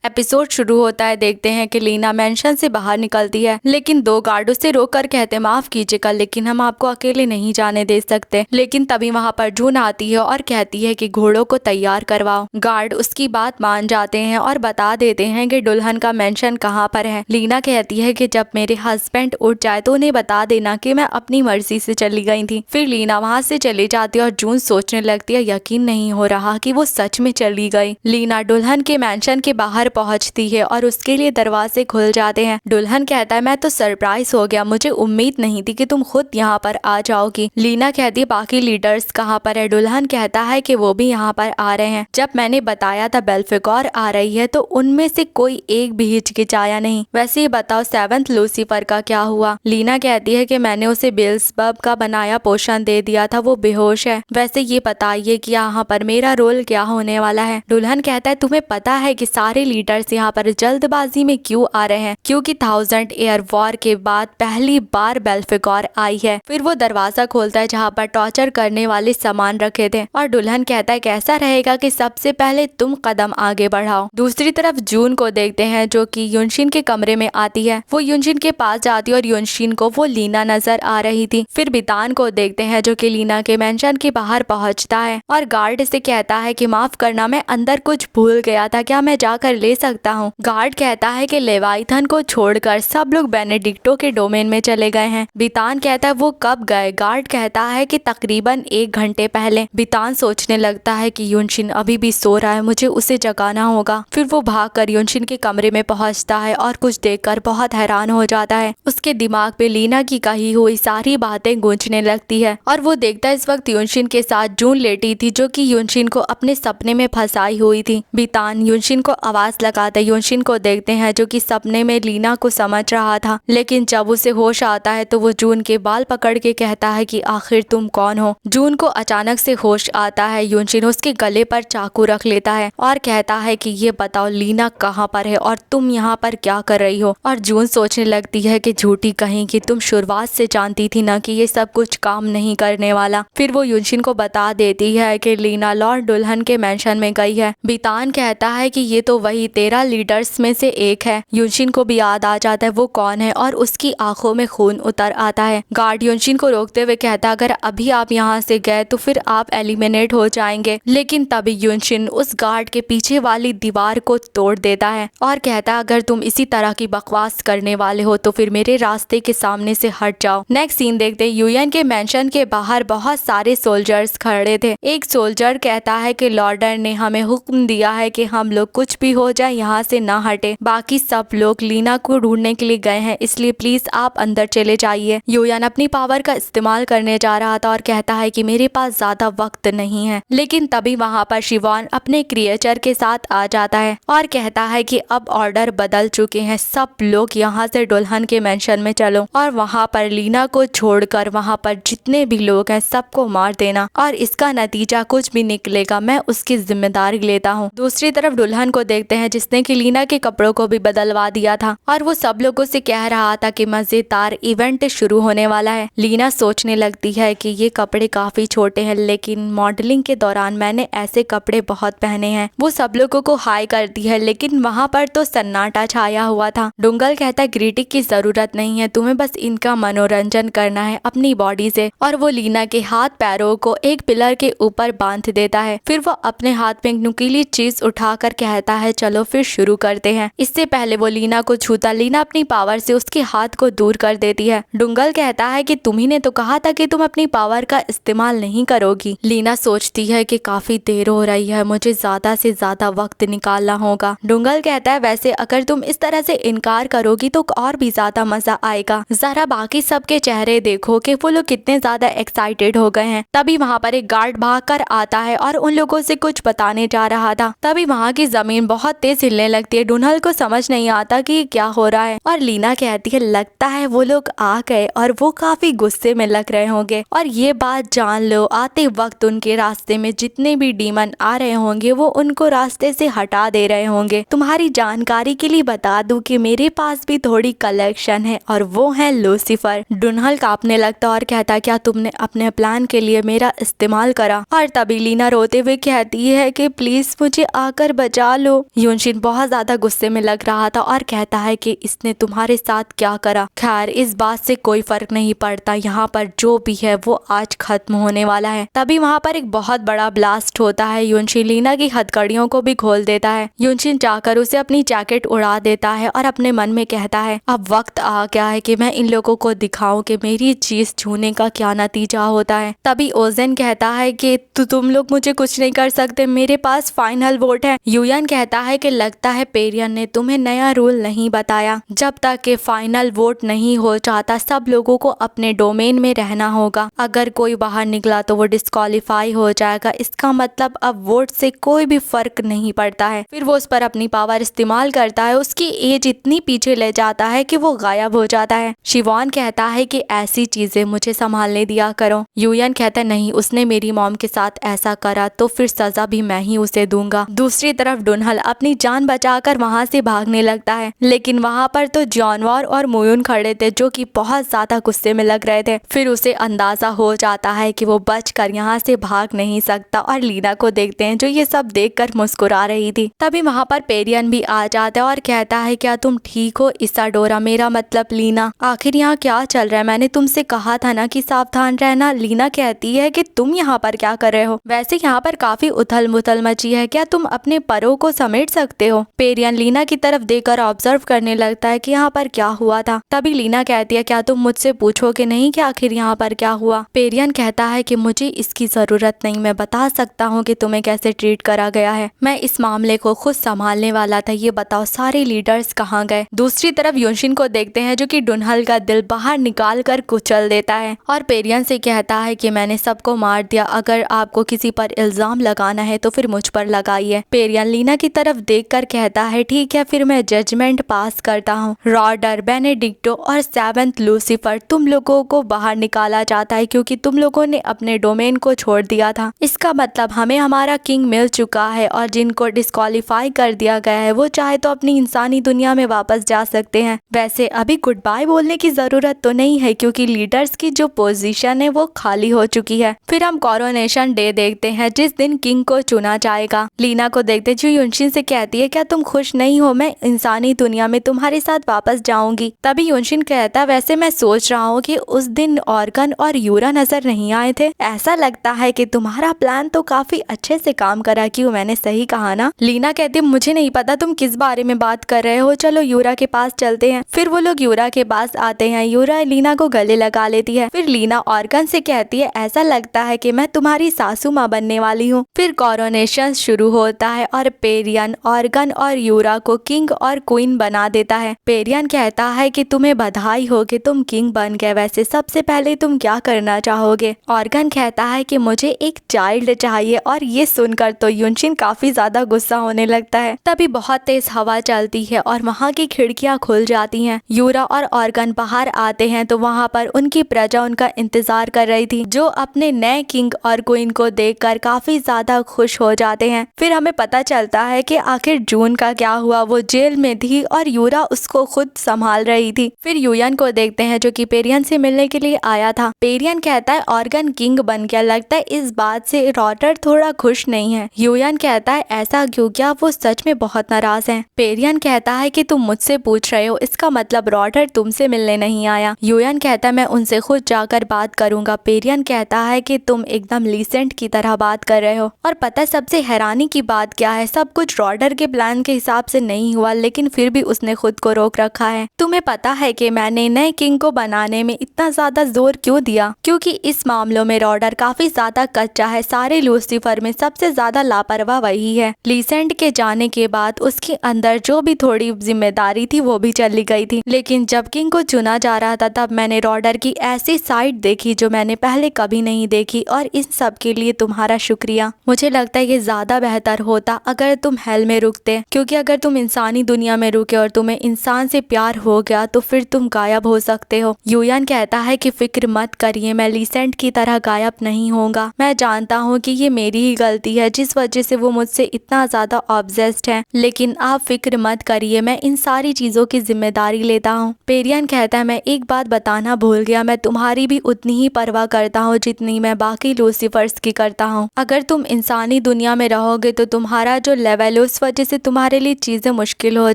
Episode शुरू होता है। देखते हैं कि लीना मेंशन से बाहर निकलती है, लेकिन दो गार्ड उसे रोककर कहते माफ कीजिएगा, लेकिन हम आपको अकेले नहीं जाने दे सकते। लेकिन तभी वहाँ पर जून आती है और कहती है कि घोड़ों को तैयार करवाओ। गार्ड उसकी बात मान जाते हैं और बता देते हैं कि दुल्हन का मेंशन कहाँ पर है। लीना कहती है कि जब मेरे हस्बैंड उठ जाए तो उन्हें बता देना कि मैं अपनी मर्जी से चली गई थी। फिर लीना वहाँ से चली जाती है और जून सोचने लगती है यकीन नहीं हो रहा कि वो सच में चली गई। लीना दुल्हन के मेंशन के बाहर पहुंचती है और उसके लिए दरवाजे खुल जाते हैं। दुल्हन कहता है मैं तो सरप्राइज हो गया, मुझे उम्मीद नहीं थी कि तुम खुद यहाँ पर आ जाओगी। लीना कहती है बाकी लीडर्स कहाँ पर है। दुल्हन कहता है कि वो भी यहाँ पर आ रहे हैं। जब मैंने बताया था बेल्फिगोर आ रही है तो उनमें से कोई एक भी हिचकिचाया नहीं। वैसे ये बताओ सेवंथ लूसीफर का क्या हुआ। लीना कहती है कि मैंने उसे बेल्ज़ेबब का बनाया पोषण दे दिया था, वो बेहोश है। वैसे ये बताइए कि यहाँ पर मेरा रोल क्या होने वाला है। दुल्हन कहता है तुम्हें पता है कि सारे लीडर्स यहाँ पर जल्दबाजी में क्यों आ रहे हैं, क्योंकि 1000 ईयर वॉर के बाद पहली बार बेल्फिगोर आई है। फिर वो दरवाजा खोलता है जहाँ पर टॉर्चर करने वाले सामान रखे थे और दुल्हन कहता है कैसा रहेगा कि सबसे पहले तुम कदम आगे बढ़ाओ। दूसरी तरफ जून को देखते हैं जो कि युनशिन के कमरे में आती है। वो युनशिन के पास जाती है और युनशिन को वो लीना नजर आ रही थी। फिर बितान को देखते हैं जो कि लीना के मेंशन के बाहर पहुंचता है और गार्ड से कहता है कि माफ करना, मैं अंदर कुछ भूल गया था, क्या मैं जाकर ले सकता हूँ। गार्ड कहता है कि लेवाइथन को छोड़कर सब लोग बेनेडिक्टो के डोमेन में चले गए हैं। बितान कहता है वो कब गए। गार्ड कहता है कि तकरीबन 1 घंटे पहले। बितान सोचने लगता है कि युनशिन अभी भी सो रहा है, मुझे उसे जगाना होगा। फिर वो भागकर युनशिन के कमरे में पहुंचता है और कुछ देखकर बहुत हैरान हो जाता है। उसके दिमाग पे लीना की कही हुई सारी बातें गूंजने लगती है और वो देखता है इस वक्त युनशिन के साथ जून लेटी थी जो कि युनशिन को अपने सपने में फंसाई हुई थी। बितान युनशिन को आवाज लगाते युनशिन को देखते हैं जो कि सपने में लीना को समझ रहा था, लेकिन जब उसे होश आता है तो वो जून के बाल पकड़ के कहता है कि आखिर तुम कौन हो। जून को अचानक से होश आता है। युनशिन उसके गले पर चाकू रख लेता है और कहता है कि ये बताओ लीना कहाँ पर है और तुम यहाँ पर क्या कर रही हो। और जून सोचने लगती है कि झूठी कहीं कि तुम शुरुआत से जानती थी ना कि ये सब कुछ काम नहीं करने वाला। फिर वो युनशिन को बता देती है कि लीना लॉर्ड दुल्हन के मेंशन में गई है। बितान कहता है कि ये तो वही 13 लीडर्स में से एक है। युनशिन को भी याद आ जाता है वो कौन है और उसकी आंखों में खून उतर आता है। गार्ड युनशिन को रोकते हुए कहता है अगर अभी आप यहाँ से गए तो फिर आप एलिमिनेट हो जाएंगे। लेकिन तभी युनशिन उस गार्ड के पीछे वाली दीवार को तोड़ देता है और कहता है अगर तुम इसी तरह की बकवास करने वाले हो तो फिर मेरे रास्ते के सामने से हट जाओ। नेक्स्ट सीन देखते हैं यूएन के मेंशन के बाहर बहुत सारे सोल्जर्स खड़े थे। एक सोल्जर कहता है कि लॉर्डर ने हमें हुक्म दिया है कि हम लोग कुछ भी हो जाए यहाँ से ना हटे। बाकी सब लोग लीना को ढूंढने के लिए गए हैं, इसलिए प्लीज आप अंदर चले जाइए। यूएन अपनी पावर का इस्तेमाल करने जा रहा था और कहता है कि मेरे पास ज्यादा वक्त नहीं है। लेकिन तभी वहाँ पर शिवॉन अपने क्रिएचर के साथ आ जाता है और कहता है कि अब ऑर्डर बदल चुके हैं, सब लोग यहाँ से दुल्हन के मेंशन में चलो और वहाँ पर लीना को छोड़कर वहाँ पर जितने भी लोग हैं सबको मार देना और इसका नतीजा कुछ भी निकलेगा मैं उसकी जिम्मेदारी लेता हूँ। दूसरी तरफ दुल्हन को देखते हैं जिसने कि लीना के कपड़ों को भी बदलवा दिया था और वो सब लोगों से कह रहा था कि मजेदार इवेंट शुरू होने वाला है। लीना सोचने लगती है कि ये कपड़े काफी छोटे हैं, लेकिन मॉडलिंग के दौरान मैंने ऐसे कपड़े बहुत पहने हैं। वो सब लोगों को हाई करती है, लेकिन वहाँ पर तो सन्नाटा छाया हुआ था। डुंगल कहता है ग्रीटिंग की जरूरत नहीं है, तुम्हें बस इनका मनोरंजन करना है अपनी बॉडी से। और वो लीना के हाथ पैरों को एक पिलर के ऊपर बांध देता है। फिर वो अपने हाथ में एक नुकीली चीज उठाकर कहता है चलो फिर शुरू करते हैं। इससे पहले वो लीना को छूता लीना अपनी पावर से उसके हाथ को दूर कर देती है। डुंगल कहता है कि तुम्ही ने तो कहा था कि तुम अपनी पावर का इस्तेमाल नहीं करोगी। लीना सोचती है कि काफी देर हो रही है, मुझे ज्यादा से ज्यादा वक्त निकालना होगा। डुंगल कहता है वैसे अगर तुम इस तरह से इनकार करोगी तो और भी ज्यादा मजा आएगा। जरा बाकी सबके चेहरे देखो कि वो लोग कितने ज्यादा एक्साइटेड हो गए हैं। तभी वहाँ पर एक गार्ड भागकर आता है और उन लोगों से कुछ बताने जा रहा था। तभी वहाँ की जमीन बहुत तेज हिलने लगती है। डुनहल को समझ नहीं आता कि क्या हो रहा है और लीना कहती है लगता है वो लोग आ गए और वो काफी गुस्से में लग रहे होंगे और ये बात जान लो आते वक्त उनके रास्ते में जितने भी डीमन आ रहे होंगे वो उनको रास्ते से हटा दे रहे होंगे। तुम्हारी जानकारी के लिए बता दूं कि मेरे पास भी थोड़ी कलेक्शन है और वो है लूसीफर। डुनहल कांपने लगता और कहता क्या तुमने अपने प्लान के लिए मेरा इस्तेमाल करा। और तभी लीना रोते हुए कहती है कि प्लीज मुझे आकर बचा लो। यूनशिन बहुत ज्यादा गुस्से में लग रहा था और कहता है कि इसने तुम्हारे साथ क्या करा। खैर इस बात से कोई फर्क नहीं पड़ता, यहाँ पर जो भी है वो आज खत्म होने वाला है। तभी वहाँ पर एक बहुत बड़ा ब्लास्ट होता है। यूनशिन लीना की हथकड़ियों को भी खोल देता है। यूनशिन जाकर उसे अपनी जैकेट उड़ा देता है और अपने मन में कहता है अब वक्त आ गया है कि मैं इन लोगों को दिखाऊं कि मेरी चीज छूने का क्या नतीजा होता है। तभी ओजेन कहता है कि तुम लोग मुझे कुछ नहीं कर सकते, मेरे पास फाइनल वोट है। यूयन कहता है कि लगता है पेरियन ने तुम्हें नया रूल नहीं बताया, जब तक कि फाइनल वोट नहीं हो जाता सब लोगों को अपने डोमेन में रहना होगा। अगर कोई बाहर निकला तो वो डिस्क्वालीफाई हो जाएगा। इसका मतलब अब वोट से कोई भी फर्क नहीं पड़ता है। फिर वो उस पर अपनी पावर इस्तेमाल करता है, उसकी एज इतनी पीछे ले जाता है कि वो गायब हो जाता है। शिवॉन कहता है कि ऐसी चीजें मुझे संभालने दिया करो। यूयन कहता है नहीं, उसने मेरी मॉम के साथ ऐसा करा तो फिर सजा भी मैं ही उसे दूंगा। दूसरी तरफ डुनहल अपनी जान बचाकर वहाँ से भागने लगता है, लेकिन वहाँ पर तो जॉनवार और मोयुन खड़े थे जो कि बहुत ज्यादा गुस्से में लग रहे थे। फिर उसे अंदाजा हो जाता है कि वो बचकर यहाँ से भाग नहीं सकता और लीना को देखते हैं जो ये सब देखकर मुस्कुरा रही थी। तभी वहाँ पर पेरियन भी आ जाता है और कहता है क्या तुम ठीक हो इसाडोरा, मेरा मतलब लीना, आखिर यहाँ क्या चल रहा है? मैंने तुमसे कहा था ना कि सावधान रहना। लीना कहती है कि तुम यहाँ पर क्या कर रहे हो? वैसे यहाँ पर काफी उथल मुथल मची है, क्या तुम अपने परों को समेट सकते हो? पेरियन लीना की तरफ देखकर ऑब्जर्व करने लगता है कि यहाँ पर क्या हुआ था। तभी लीना कहती है क्या तुम मुझसे पूछोगे नहीं कि आखिर यहाँ पर क्या हुआ? पेरियन कहता है कि मुझे इसकी जरूरत नहीं, मैं बता सकता हूँ कि तुम्हें कैसे ट्रीट करा गया है। मैं इस मामले को खुद संभालने वाला था। ये बताओ सारे लीडर्स कहाँ गए? दूसरी तरफ यूनशिन को देखते हैं जो कि डुनहल का दिल बाहर निकाल कर कुचल देता है और पेरियन से कहता है कि मैंने सबको मार दिया, अगर आपको किसी पर इल्जाम लगाना है तो फिर मुझ पर लगाइए। पेरियन लीना की तरफ देखकर कहता है ठीक है, फिर मैं जजमेंट पास करता हूँ। रॉडर, बेनेडिक्टो और सेवेंथ लूसीफर, तुम लोगों को बाहर निकाला जाता है क्योंकि तुम लोगों ने अपने डोमेन को छोड़ दिया था। इसका मतलब हमें हमारा किंग मिल चुका है और जिनको डिस्क्वालीफाई कर दिया गया है वो चाहे तो अपनी इंसानी दुनिया में वापस जा सकते हैं। वैसे अभी गुड बाय बोलने की जरूरत तो नहीं है क्योंकि लीडर्स की जो पोजीशन है वो खाली हो चुकी है। फिर हम कोरोनेशन डे देखते हैं जिस दिन किंग को चुना जाएगा। लीना को देखते जो यूनशिन से कहती है क्या तुम खुश नहीं हो? मैं इंसानी दुनिया में तुम्हारे साथ वापस जाऊंगी। तभी यूनशिन कहता वैसे मैं सोच रहा हूँ कि उस दिन ऑर्गन और यूरा नजर नहीं आए थे। ऐसा लगता है कि तुम्हारा प्लान तो काफी अच्छे से काम करा। क्यों, मैंने सही कहा ना? लीना कहती मुझे नहीं पता तुम किस बारे में बात कर रहे हो, चलो यूरा के पास चलते हैं। फिर वो लोग यूरा के पास आते हैं। यूरा लीना को गले लगा लेती है। फिर लीना ऑर्गन से कहती है ऐसा लगता है कि मैं तुम्हारी सासू माँ बनने वाली हूँ। फिर कोरोनेशन शुरू होता है और पेरियन ऑर्गन और यूरा को किंग और क्वीन बना देता है। पेरियन कहता है कि तुम्हें बधाई हो कि तुम किंग बन गए, वैसे सबसे पहले तुम क्या करना चाहोगे? ऑर्गन कहता है कि मुझे एक चाइल्ड चाहिए और ये सुनकर तो यूनशिन काफी ज्यादा गुस्सा होने लगता है। तभी बहुत तेज हवा चलती है और वहाँ की खिड़कियाँ खुल जाती हैं। यूरा और ऑर्गन बाहर आते हैं तो वहाँ पर उनकी प्रजा उनका इंतजार कर रही थी जो अपने नए किंग और क्वीन को देखकर काफी ज्यादा खुश हो जाते हैं। फिर हमें पता चलता है कि आखिर जून का क्या हुआ। वो जेल में थी और यूरा उसको खुद संभाल रही थी। फिर यूयन को देखते हैं जो कि पेरियन से मिलने के लिए आया था। पेरियन कहता है ऑर्गन किंग बन गया, लगता है इस बात से रॉटर थोड़ा खुश नहीं है। यूयन कहता है ऐसा क्यों, क्या वो सच में बहुत नाराज हैं? पेरियन कहता है कि तुम मुझसे पूछ रहे हो, इसका मतलब रॉटर तुमसे मिलने नहीं आया। यूयन कहता है मैं उनसे खुद जाकर बात करूंगा। पेरियन कहता है कि तुम एकदम लीसेंट की तरह बात कर रहे हो। और पता है सबसे हैरानी की बात क्या है? सब कुछ रॉडर के प्लान के हिसाब से नहीं हुआ, लेकिन फिर भी उसने खुद को रोक रखा है। तुम्हें पता है कि मैंने नए किंग को बनाने में इतना ज्यादा जोर क्यों दिया? क्योंकि इस मामलों में रॉडर काफी ज्यादा कच्चा है। सारे लूसीफर में सबसे ज्यादा लापरवाह वही है। लीसेंट के जाने के बाद उसके अंदर जो भी थोड़ी जिम्मेदारी थी वो भी चली गई थी। लेकिन जब किंग को चुना जा रहा था तब मैंने रॉडर की ऐसी साइड देखी जो मैंने पहले कभी नहीं देखी, और इस सब के लिए तुम्हारा शुक्रिया। मुझे लगता है ये ज्यादा बेहतर होता अगर तुम हेल में रुकते, क्योंकि अगर तुम इंसानी दुनिया में रुके और तुम्हें इंसान से प्यार हो गया तो फिर तुम गायब हो सकते हो। यूयन कहता है कि फिक्र मत करिए, मैं लीसेंट की तरह गायब नहीं होगा। मैं जानता हूँ कि ये मेरी ही गलती है जिस वजह से वो मुझसे इतना ज्यादा ऑब्सेस्ड है, लेकिन आप फिक्र मत करिए, मैं इन सारी चीजों की जिम्मेदारी लेता हूँ। पेरियन कहता है मैं एक बात बताना भूल गया, मैं तुम्हारी भी उतनी ही परवाह करता हूँ जितनी मैं बाकी लूसीफर्स की करता हूँ। अगर तुम इंसानी दुनिया में रहोगे तो तुम्हारा जो लेवेलोस उस वजह से तुम्हारे लिए चीजें मुश्किल हो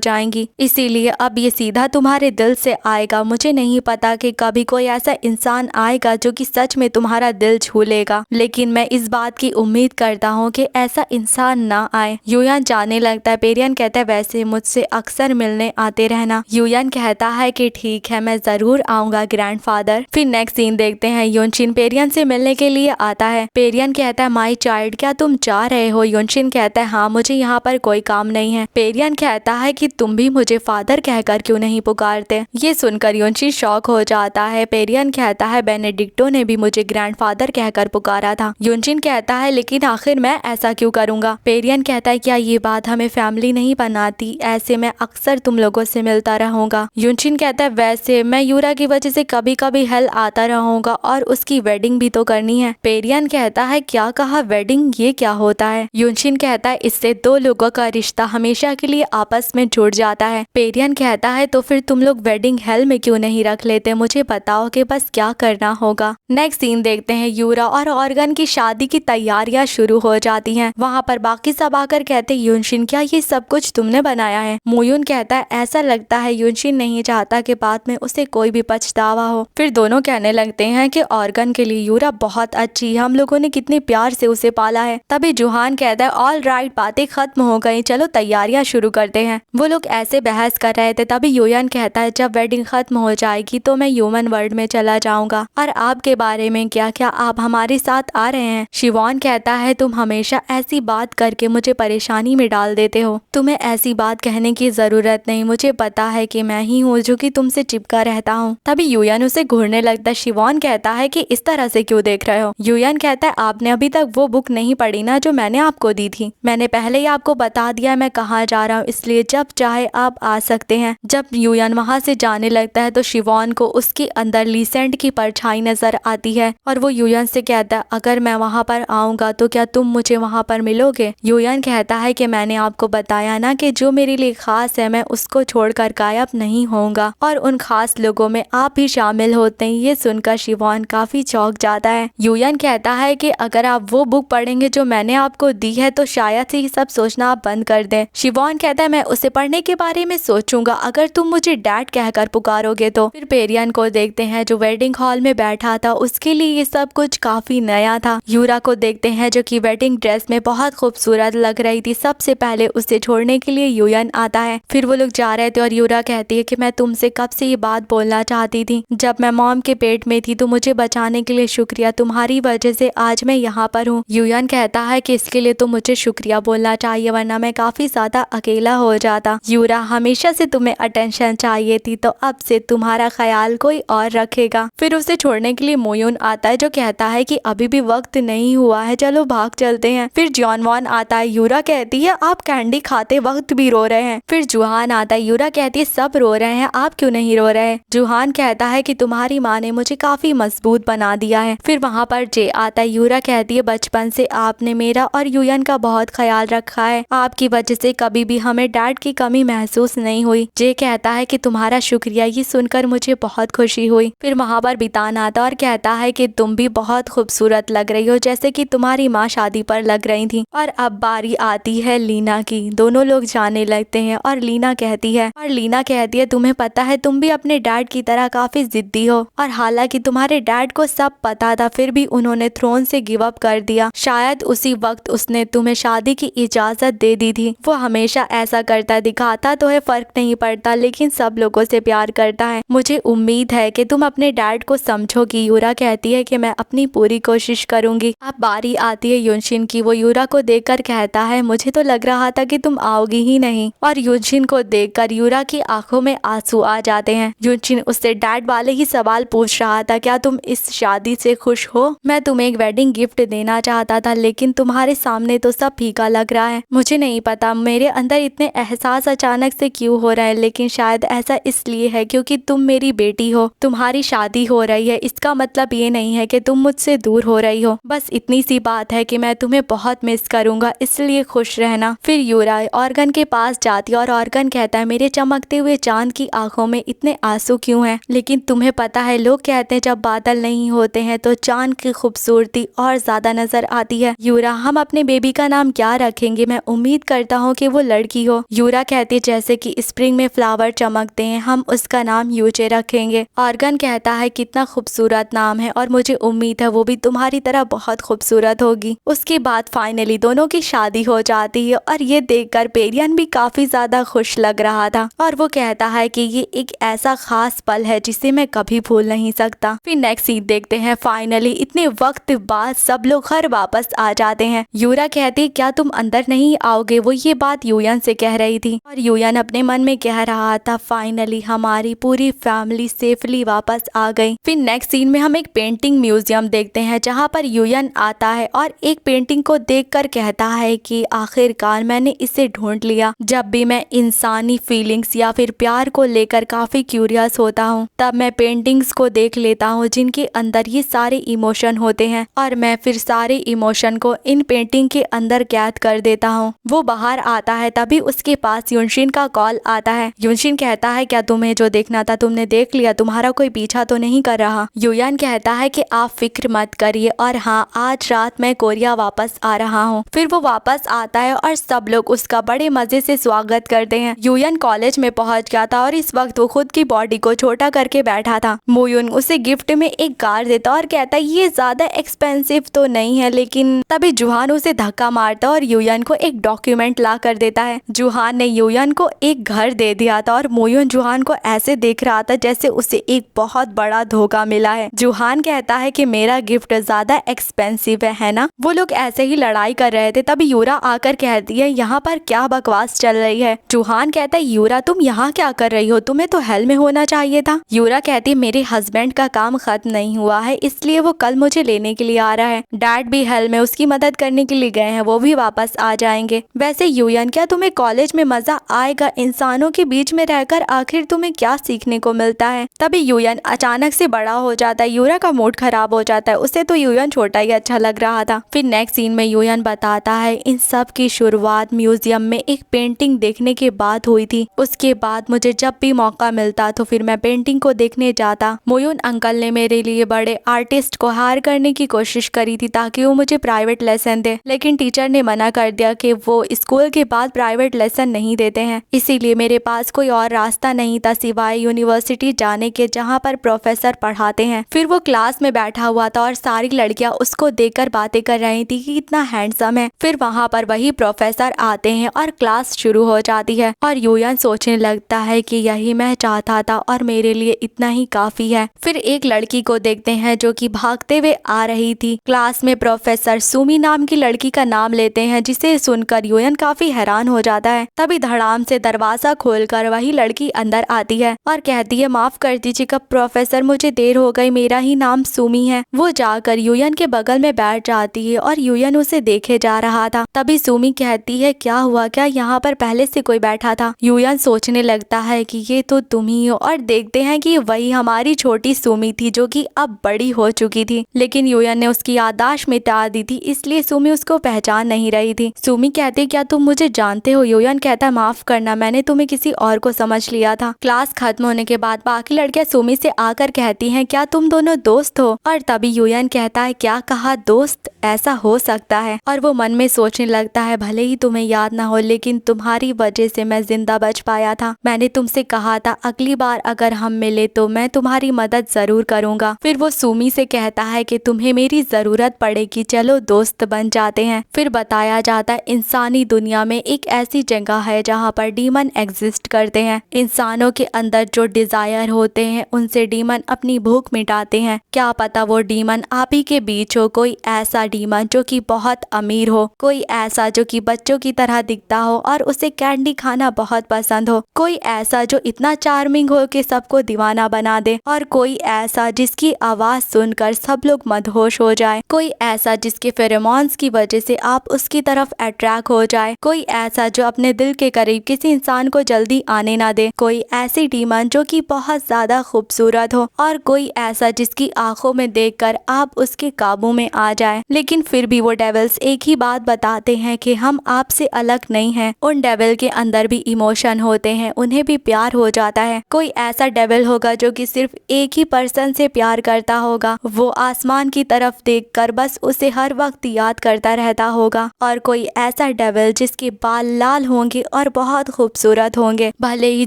जाएंगी, इसीलिए अब ये सीधा तुम्हारे दिल से आएगा। मुझे नहीं पता कि कभी कोई ऐसा इंसान आएगा जो कि सच में तुम्हारा दिल छू लेगा, लेकिन मैं इस बात की उम्मीद करता हूँ कि ऐसा इंसान ना आए। युयान जाने लगता है। पेरियन कहता है वैसे मुझसे अक्सर मिलने आते रहना। युयान कहता है कि ठीक है, मैं जरूर आऊंगा ग्रैंडफादर। फिर नेक्स्ट सीन देखते हैं। योनशिन पेरियन से मिलने के लिए आता है। पेरियन कहता है माई चाइल्ड, क्या तुम जा रहे हो? योनशिन कहता है हाँ, मुझे यहाँ पर कोई काम नहीं है। पेरियन कहता है कि तुम भी मुझे फादर कहकर क्यों नहीं पुकारते? ये सुनकर योनशिन शॉक हो जाता है। पेरियन कहता है बेनेडिक्टो ने भी मुझे ग्रैंडफादर कहकर पुकारा था। योनशिन कहता है लेकिन आखिर मैं ऐसा क्यों करूंगा? पेरियन कहता है क्या ये बात हमें फैमिली नहीं बनाती? ऐसे मैं अक्सर तुम लोगों से मिलता रहूंगा। योनशिन कहता है वैसे मैं यूरा की वजह से कभी कभी हेल आता रहूंगा और उसकी वेडिंग भी तो करनी है। पेरियन कहता है क्या कहा वेडिंग? ये क्या होता है? योनशिन कहता है इससे दो लोगों का रिश्ता हमेशा के लिए आपस में जुड़ जाता है। पेरियन कहता है तो फिर तुम लोग वेडिंग हेल में क्यों नहीं रख लेते? मुझे बताओ कि बस क्या करना होगा। नेक्स्ट सीन देखते हैं। यूरा और ऑर्गन की शादी की तैयारियां शुरू हो जाती हैं। वहाँ पर बाकी सब आकर कहते हैं योनशिन क्या ये सब कुछ तुमने बनाया है? मोयुन कहता है ऐसा लगता है योनशिन नहीं चाहता कि बाद में उसे कोई भी पछतावा हो। फिर दोनों कहने लगते हैं कि ऑर्गन के लिए यूरा बहुत अच्छी है, हम लोगों ने कितने प्यार से उसे पाला है। तभी जुहान कहता है ऑल राइट, बातें खत्म हो गई, चलो तैयारियां शुरू करते हैं। वो लोग ऐसे बहस कर रहे थे। तभी युयान कहता है जब वेडिंग खत्म हो जाएगी तो मैं ह्यूमन वर्ल्ड में चला जाऊंगा। और आपके बारे में क्या आप हमारे साथ आ रहे हैं? शिवॉन कहता है तुम हमेशा ऐसी बात करके मुझे परेशानी में डाल देते हो। तुम्हें ऐसी बात कहने की जरूरत नहीं, मुझे पता है कि मैं ही हूँ जो कि तुमसे चिपका रहता हूँ। तभी युयान उसे घूरने लगता है। शिवॉन कहता है कि इस तरह से क्यों देख रहे हो? युयान कहता है आपने अभी तक वो बुक नहीं पढ़ी ना जो मैंने आपको दी थी? मैंने पहले ही आपको बता दिया मैं कहाँ जा रहा हूँ, इसलिए जब चाहे आप आ सकते हैं। जब युयान वहाँ से जाने लगता है तो शिवॉन को उसके अंदर लीसेंट की परछाई नजर आती है और वो युयान से कहता है अगर मैं वहाँ पर आऊंगा तो क्या तुम मुझे वहाँ पर मिलोगे? युयान कहता है कि मैंने आपको बताया ना कि जो मेरे लिए खास है मैं उसको छोड़कर गायब नहीं होऊंगा और उन खास लोगों में आप भी शामिल होते हैं। ये सुनकर शिवॉन काफी चौंक जाता है। युयान कहता है कि अगर आप वो बुक पढ़ेंगे जो मैंने आपको दी है तो शायद से ये सब सोचना आप बंद कर दें। शिवॉन कहता है मैं उसे पढ़ने के बारे में सोचूंगा अगर तुम मुझे डैड कहकर पुकारोगे तो। फिर पेरियन को देखते हैं जो वेडिंग हॉल में बैठा था, उसके लिए ये सब कुछ काफी नया था। यूरा को देखते हैं जो कि वेडिंग ड्रेस में बहुत खूबसूरत लग रही थी। सबसे पहले उसे छोड़ने के लिए युयान आता है। फिर वो लोग जा रहे थे और यूरा कहती है कि मैं तुमसे कब से ये बात बोलना चाहती थी। जब मैं मॉम के पेट में थी तो मुझे बचाने के लिए शुक्रिया, तुम्हारी वजह से आज मैं यहाँ पर हूँ। युयान कहता है कि इसके लिए तो मुझे शुक्रिया बोलना चाहिए वरना मैं काफी ज्यादा अकेला हो जाता। यूरा हमेशा से तुम्हें अटेंशन चाहिए थी तो अब से तुम्हारा ख्याल कोई और रखेगा। फिर उसे छोड़ने के लिए मोयुन आता है जो कहता है कि अभी भी वक्त नहीं हुआ है, चलो भाग चलते हैं। फिर जॉन वॉन आता है। यूरा कहती है आप कैंडी खाते वक्त भी रो रहे हैं। फिर जुहान आता है। यूरा कहती है सब रो रहे हैं, आप क्यों नहीं रो रहे? जुहान कहता है कि तुम्हारी माँ ने मुझे काफी मजबूत बना दिया है। फिर वहाँ पर जे आता है। यूरा कहती है बचपन से आपने मेरा और युयान का बहुत ख्याल रखा है, आपकी वजह से कभी भी हमें डैड की कमी महसूस नहीं हुई। जे कहता है कि तुम्हारा शुक्रिया, ये सुनकर मुझे बहुत खुशी हुई। फिर वहाँ पर बितान आता और कहता है कि तुम भी बहुत खूबसूरत लग रही हो जैसे कि तुम्हारी माँ शादी पर लग रही थी। और अब बारी आती है लीना की। दोनों लोग जाने लगते हैं और लीना कहती है तुम्हें पता है तुम भी अपने डैड की तरह काफी जिद्दी हो और हालांकि तुम्हारे डैड को सब पता था फिर भी उन्होंने थ्रोन से गिव अप कर दिया। शायद उसी वक्त उसने तुम्हें शादी की इजाजत दे दी थी। वो हमेशा ऐसा करता दिखाता तो है, फर्क नहीं पड़ता लेकिन सब लोगों से प्यार करता है। मुझे उम्मीद है कि तुम अपने डैड को समझोगी। यूरा कहती है कि मैं अपनी पूरी कोशिश करूंगी। अब बारी आती है योनशिन की। वो यूरा को देखकर कहता है मुझे तो लग रहा था कि तुम आओगी ही नहीं। और योनशिन को देखकर यूरा की आंखों में आंसू आ जाते हैं। योनशिन उससे डैड वाले ही सवाल पूछ रहा था, क्या तुम इस शादी से खुश हो? मैं तुम्हें एक वेडिंग गिफ्ट देना चाहता था लेकिन तुम्हारे सामने तो सब फीका लग रहा है। मुझे नहीं पता मेरे अंदर इतने एहसास अचानक से क्यों हो रहे हैं, लेकिन शायद ऐसा इसलिए है क्योंकि तुम मेरी बेटी हो। तुम्हारी शादी हो रही है, इसका मतलब ये नहीं है कि तुम मुझसे दूर हो रही हो। बस इतनी सी बात है कि मैं तुम्हें बहुत मिस करूंगा, इसलिए खुश रहना। फिर यूरा ऑर्गन के पास जाती है और ऑर्गन कहता है मेरे चमकते हुए चांद की आंखों में इतने आंसू क्यों हैं? लेकिन तुम्हें पता है लोग कहते हैं जब बादल नहीं होते हैं तो चांद की खूबसूरती और ज्यादा नजर आती है। यूरा हम अपने बेबी का नाम क्या रखेंगे? मैं उम्मीद उम्मीद करता हूँ कि वो लड़की हो। यूरा कहती है जैसे कि स्प्रिंग में फ्लावर चमकते हैं, हम उसका नाम यूचे रखेंगे। ऑर्गन कहता है कितना खूबसूरत नाम है और मुझे उम्मीद है वो भी तुम्हारी तरह बहुत खूबसूरत होगी। उसके बाद फाइनली दोनों की शादी हो जाती है और ये देखकर पेरियन भी काफी ज्यादा खुश लग रहा था और वो कहता है कि ये एक ऐसा खास पल है जिसे मैं कभी भूल नहीं सकता। फिर नेक्स्ट सीन देखते हैं। फाइनली इतने वक्त बाद सब लोग घर वापस आ जाते हैं। यूरा कहती क्या तुम अंदर नहीं आओगे? वो ये बात यूयन से कह रही थी और यूयन अपने मन में कह रहा था फाइनली हमारी पूरी फैमिली सेफली वापस आ गई। फिर नेक्स्ट सीन में हम एक पेंटिंग म्यूजियम देखते हैं जहाँ पर यूयन आता है और एक पेंटिंग को देखकर कहता है कि आखिरकार मैंने इसे ढूंढ लिया। जब भी मैं इंसानी फीलिंग्स या फिर प्यार को लेकर काफी क्यूरियस होता हूँ तब मैं पेंटिंग्स को देख लेता हूँ जिनके अंदर ये सारे इमोशन होते हैं और मैं फिर सारे इमोशन को इन पेंटिंग के अंदर कैद कर देता हूँ। वो बाहर आता है तभी उसके पास युनशिन का कॉल आता है। युनशिन कहता है क्या तुम्हें जो देखना था तुमने देख लिया? तुम्हारा कोई पीछा तो नहीं कर रहा? यूयन कहता है कि आप फिक्र मत करिए और हाँ आज रात मैं कोरिया वापस आ रहा हूँ। फिर वो वापस आता है और सब लोग उसका बड़े मजे से स्वागत करते हैं। यूयन कॉलेज में पहुंच गया था और इस वक्त वो खुद की बॉडी को छोटा करके बैठा था। मोयुन उसे गिफ्ट में एक कार देता और कहता ये ज्यादा एक्सपेंसिव तो नहीं है, लेकिन तभी जुहान उसे धक्का मारता और यूयन को एक डॉक्यूमेंट ला कर देता है। जुहान ने यूयन को एक घर दे दिया था और मोयुन जुहान को ऐसे देख रहा था जैसे उसे एक बहुत बड़ा धोखा मिला है। जुहान कहता है कि मेरा गिफ्ट ज्यादा एक्सपेंसिव है ना? वो लोग ऐसे ही लड़ाई कर रहे थे तभी यूरा आकर कहती है यहाँ पर क्या बकवास चल रही है? जुहान कहता है यूरा तुम यहाँ क्या कर रही हो? तुम्हें तो हेल में होना चाहिए था। यूरा कहती है मेरे हस्बैंड का काम खत्म नहीं हुआ है इसलिए वो कल मुझे लेने के लिए आ रहा है। डैड भी हेल में उसकी मदद करने के लिए गए हैं, वो भी वापस आ जाएंगे। वैसे यूयन क्या तुम्हें कॉलेज में मजा आएगा? इंसानों के बीच में रहकर आखिर तुम्हें क्या सीखने को मिलता है? तभी यूयन अचानक से बड़ा हो जाता है। यूरा का मूड खराब हो जाता है, उसे तो यूयन छोटा ही अच्छा लग रहा था। फिर नेक्स्ट सीन में यूयन बताता है इन सब की शुरुआत म्यूजियम में एक पेंटिंग देखने के बाद हुई थी। उसके बाद मुझे जब भी मौका मिलता तो फिर मैं पेंटिंग को देखने जाता। मोयुन अंकल ने मेरे लिए बड़े आर्टिस्ट को हायर करने की कोशिश करी थी ताकि वो मुझे प्राइवेट लेसन दे, लेकिन टीचर ने मना कर दिया कि वो स्कूल के बाद प्राइवेट लेसन नहीं देते हैं। इसीलिए मेरे पास कोई और रास्ता नहीं था सिवाय यूनिवर्सिटी जाने के जहाँ पर प्रोफेसर पढ़ाते हैं। फिर वो क्लास में बैठा हुआ था और सारी लड़कियां उसको देखकर बातें कर रही थी कि कितना हैंडसम है। फिर वहाँ पर वही प्रोफेसर आते हैं और क्लास शुरू हो जाती है और यूयन सोचने लगता है कि यही मैं चाहता था और मेरे लिए इतना ही काफी है। फिर एक लड़की को देखते हैं जो कि भागते हुए आ रही थी। क्लास में प्रोफेसर सुमी नाम की लड़की का नाम लेते हैं जिसे सुनकर यूयन काफी हैरान हो जाता है। तभी धड़ाम से दरवाजा खोलकर वही लड़की अंदर आती है और कहती है माफ कर दीजिएगा प्रोफेसर, मुझे देर हो गई, मेरा ही नाम सुमी है। वो जाकर यूयन के बगल में बैठ जाती है और यूयन उसे देखे जा रहा था। तभी सुमी कहती है क्या हुआ, क्या यहाँ पर पहले से कोई बैठा था? यूयन सोचने लगता है कि ये तो तुम ही हो और देखते हैं कि वही हमारी छोटी सुमी थी जो कि अब बड़ी हो चुकी थी, लेकिन यूयन ने उसकी याददाश्त मिटा दी थी इसलिए सुमी उसको पहचान नहीं रही थी। सुमी कहती क्या तुम मुझे जानते हो? यूयन कहता माफ करना, मैंने तुम्हें किसी और को समझ लिया था। क्लास खत्म होने के बाद बाकी लड़कियां सुमी से आकर कहती हैं क्या तुम दोनों दोस्त हो? और तभी यूयन कहता है क्या कहा दोस्त, ऐसा हो सकता है। और वो मन में सोचने लगता है भले ही तुम्हें याद ना हो लेकिन तुम्हारी वजह से मैं जिंदा बच पाया था। मैंने तुमसे कहा था अगली बार अगर हम मिले तो मैं तुम्हारी मदद जरूर करूंगा। फिर वो सुमी से कहता है कि तुम्हें मेरी जरूरत पड़ेगी, चलो दोस्त बन जाते हैं। फिर बताया जाता है इंसानी दुनिया में एक ऐसी जगह है जहाँ पर डीमन एग्जिस्ट करते हैं। इंसानों के अंदर जो डिजायर होते हैं उनसे डीमन अपनी भूख मिटाते हैं। क्या पता वो डीमन आप ही के बीच हो, कोई ऐसा डीमन जो कि बहुत अमीर हो, कोई ऐसा जो कि बच्चों की तरह दिखता हो और उसे कैंडी खाना बहुत पसंद हो, कोई ऐसा जो इतना चार्मिंग हो कि सबको दीवाना बना दे, और कोई ऐसा जिसकी आवाज सुनकर सब लोग मदहोश हो जाए, कोई ऐसा जिसके फेरोमोन्स की वजह से आप उसकी तरफ अट्रैक्ट हो जाए, कोई ऐसा जो अपने दिल के करीब किसी इंसान को जल्दी आने ना दे, कोई ऐसी डीमन जो कि बहुत ज्यादा खूबसूरत हो, और कोई ऐसा जिसकी आंखों में देखकर आप उसके काबू में आ जाए। लेकिन फिर भी वो डेविल्स एक ही बात बताते हैं कि हम आपसे अलग नहीं हैं। उन डेविल के अंदर भी इमोशन होते हैं, उन्हें भी प्यार हो जाता है। कोई ऐसा डेविल होगा जो कि सिर्फ एक ही पर्सन से प्यार करता होगा, वो आसमान की तरफ देखकर बस उसे हर वक्त याद करता रहता होगा, और कोई ऐसा डेविल जिसके बाल लाल होंगे और बहुत खूबसूरत होंगे। भले ही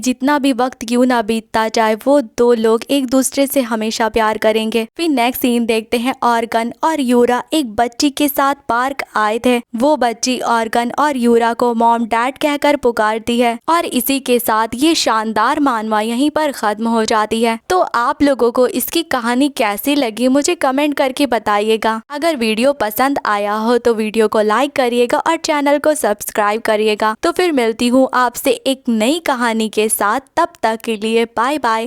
जितना भी वक्त क्यों ना बीतता जाए, वो दो लोग एक दूसरे से हमेशा प्यार करेंगे। फिर नेक्स्ट सीन देखते हैं, ऑर्गन और यूरा एक बच्ची के साथ पार्क आए थे। वो बच्ची ऑर्गन और यूरा को मॉम डैड कहकर पुकारती है और इसी के साथ ये शानदार मानवा यहीं पर खत्म हो जाती है। तो आप लोगों को इसकी कहानी कैसी लगी मुझे कमेंट करके बताइएगा। अगर वीडियो पसंद आया हो तो वीडियो को लाइक करिएगा और चैनल को सब्सक्राइब करिएगा। तो फिर मिलती हूँ आपसे एक नई कहानी के साथ, तब तक के लिए बाय बाय।